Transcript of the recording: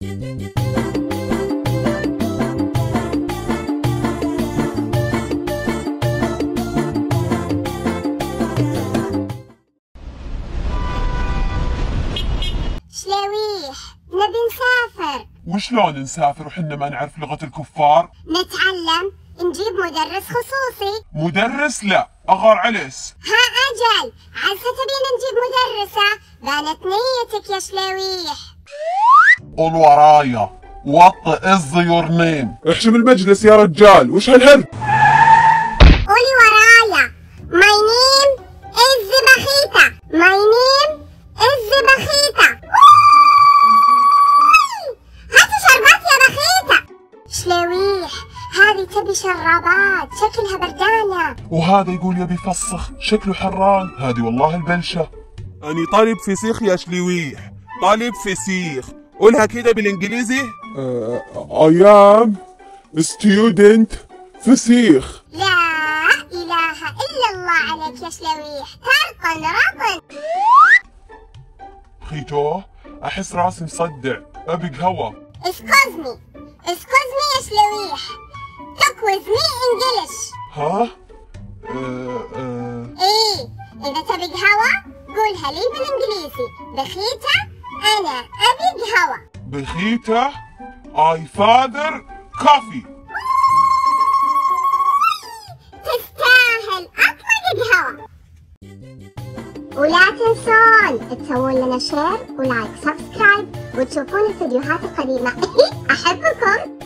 شلويح، نبي نسافر. وشلون نسافر وحنا ما نعرف لغة الكفار؟ نتعلم، نجيب مدرس خصوصي. مدرس؟ لا، أغار عليس. ها أجل، عسى تبين نجيب مدرسة، بانت نيتك يا شلويح. قول ورايا، وطئ your name. احشم المجلس يا رجال، وش هالهرب؟ قولي ورايا. My name is بخيتة. My name is بخيتة. هاتي شربات يا بخيتة. شلويح، هذه تبي شرابات، شكلها بردانة. وهذا يقول يبي يفسخ، شكله حران. هذه والله البلشة. أني طالب فسيخ يا شلويح، طالب فسيخ. قولها كده بالإنجليزي. I am student فسيخ. لا إله إلا الله عليك يا شلويح، ترقن رقن. خيتو، أحس راسي مصدع، أبي قهوة. Excuse me يا شلويح. Talk with me English. ها؟ إيه، إذا تبي قهوة قولها لي بالإنجليزي. بخيتة، أنا أبي قهوة. بخيتة I father coffee. تستاهل أطلق قهوة. ولا تنسون تسوون لنا شير ولايك سبسكرايب وتشوفون الفيديوهات القديمة. أحبكم.